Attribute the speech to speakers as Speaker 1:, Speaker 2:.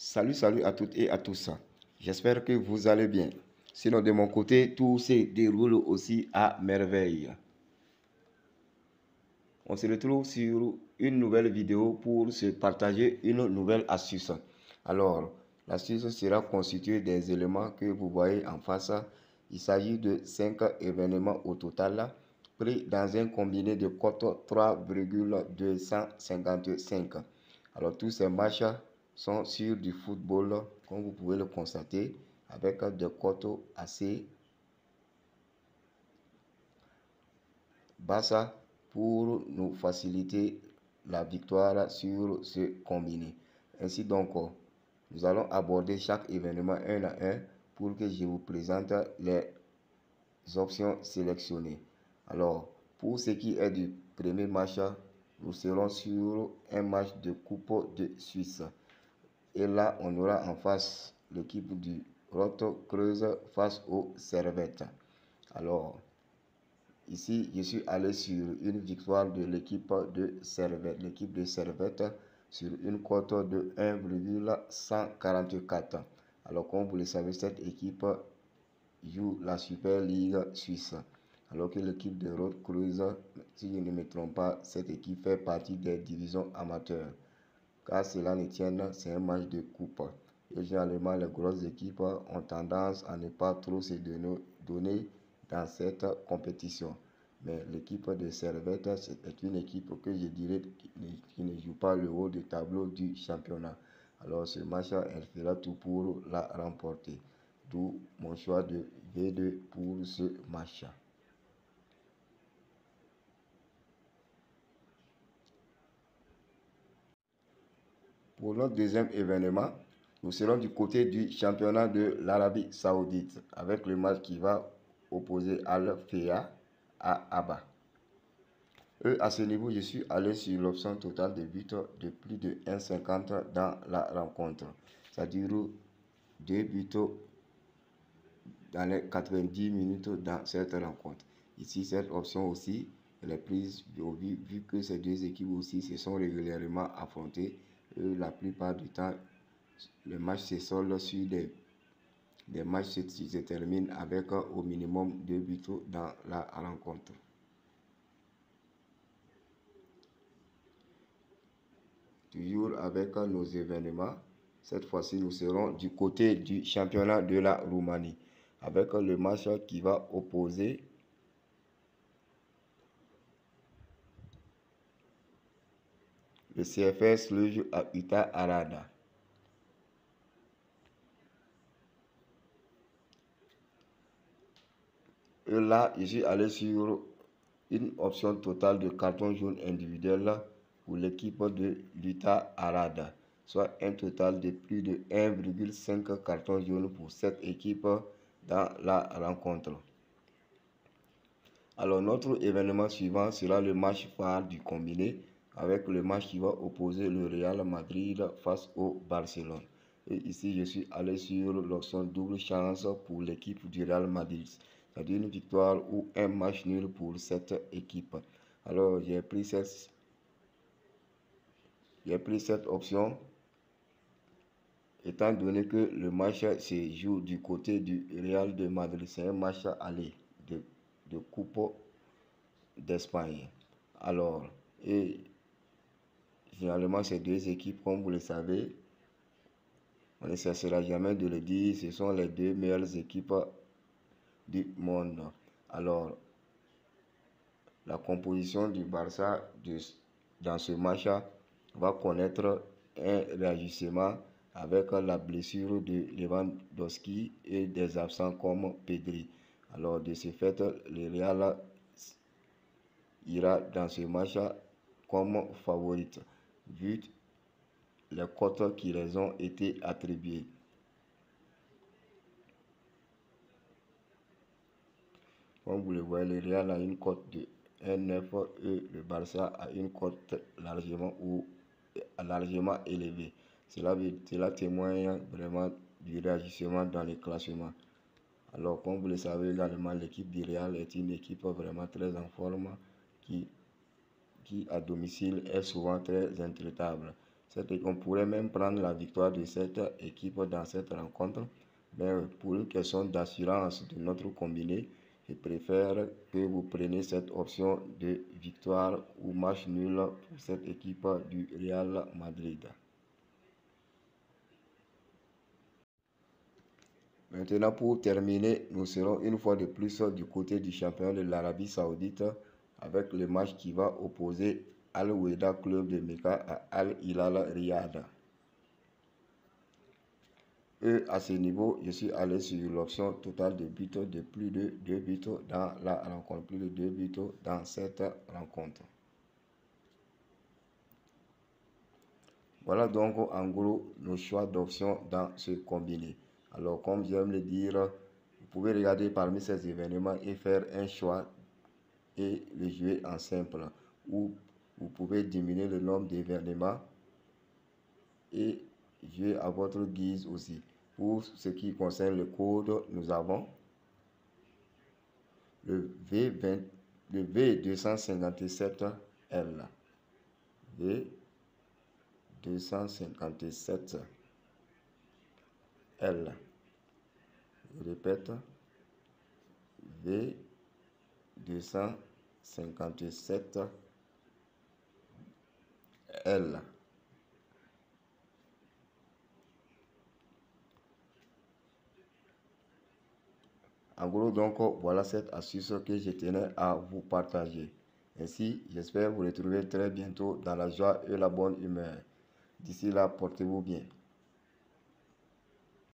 Speaker 1: Salut à toutes et à tous. J'espère que vous allez bien. Sinon, de mon côté, tout se déroule aussi à merveille. On se retrouve sur une nouvelle vidéo pour se partager une nouvelle astuce. Alors, l'astuce sera constituée des éléments que vous voyez en face. Il s'agit de 5 événements au total, pris dans un combiné de cote 3,255. Alors, tous ces matchs sont sur du football, comme vous pouvez le constater, avec des cotes assez basses pour nous faciliter la victoire sur ce combiné. Ainsi donc, nous allons aborder chaque événement un à un pour que je vous présente les options sélectionnées. Alors, pour ce qui est du premier match, nous serons sur un match de Coupe de Suisse. Et là, on aura en face l'équipe du Roto Creuse face aux Servette. Alors, ici, je suis allé sur une victoire de l'équipe de Servette. L'équipe de Servette sur une cote de 1,144. Alors, comme vous le savez, cette équipe joue la Super League suisse. Alors que l'équipe de Roto Creuse, si je ne me trompe pas, cette équipe fait partie des divisions amateurs. Car cela ne tienne, c'est un match de coupe. Et généralement, les grosses équipes ont tendance à ne pas trop se donner dans cette compétition. Mais l'équipe de Servette est une équipe que je dirais qui ne joue pas le haut du tableau du championnat. Alors ce match, elle fera tout pour la remporter. D'où mon choix de V2 pour ce match. Pour notre deuxième événement, nous serons du côté du championnat de l'Arabie Saoudite avec le match qui va opposer Al-Fayha à Aba. À ce niveau, je suis allé sur l'option totale de buts de plus de 1,50 dans la rencontre. C'est-à-dire 2 buts dans les 90 minutes dans cette rencontre. Ici, cette option aussi, elle est prise vu que ces deux équipes aussi se sont régulièrement affrontées. La plupart du temps, le match se solde sur des matchs qui se terminent avec au minimum 2 buts dans la rencontre. Toujours avec nos événements, cette fois-ci nous serons du côté du championnat de la Roumanie avec le match qui va opposer le CFS Cluj à Uta Arada. Et là, je suis allé sur une option totale de carton jaune individuel pour l'équipe de l'Uta Arada, soit un total de plus de 1,5 cartons jaunes pour cette équipe dans la rencontre. Alors notre événement suivant sera le match phare du combiné avec le match qui va opposer le Real Madrid face au Barcelone. Et ici je suis allé sur l'option double chance pour l'équipe du Real Madrid. C'est-à-dire une victoire ou un match nul pour cette équipe. Alors j'ai pris cette option étant donné que le match se joue du côté du Real de Madrid. C'est un match aller de Coupe d'Espagne. Alors, et généralement ces deux équipes, comme vous le savez, on ne cessera jamais de le dire, ce sont les deux meilleures équipes du monde. Alors, la composition du Barça dans ce match va connaître un réajustement avec la blessure de Lewandowski et des absents comme Pedri. Alors, de ce fait, le Real ira dans ce match comme favorite, vu les cotes qui les ont été attribuées. Comme vous le voyez, le Real a une cote de 1,9 et le Barça a une cote largement élevée. Cela témoigne vraiment du réajustement dans les classements. Alors, comme vous le savez également, l'équipe du Real est une équipe vraiment très en forme qui à domicile est souvent très intraitable. On pourrait même prendre la victoire de cette équipe dans cette rencontre. Mais pour une question d'assurance de notre combiné, je préfère que vous preniez cette option de victoire ou match nul pour cette équipe du Real Madrid. Maintenant, pour terminer, nous serons une fois de plus du côté du champion de l'Arabie Saoudite avec le match qui va opposer Al-Wehda Club de Mecca à Al-Hilal Riyad. À ce niveau, je suis allé sur l'option totale de buts de plus de 2 buts dans la rencontre, plus de 2 buts dans cette rencontre. Voilà donc en gros nos choix d'options dans ce combiné. Alors comme j'aime le dire, vous pouvez regarder parmi ces événements et faire un choix et le jouer en simple. Ou vous pouvez diminuer le nombre d'événements et jouer à votre guise aussi. Pour ce qui concerne le code, nous avons le V257L. V257L. Je répète, V257L. En gros, donc, voilà cette astuce que je tenais à vous partager. Ainsi, j'espère vous retrouver très bientôt dans la joie et la bonne humeur. D'ici là, portez-vous bien.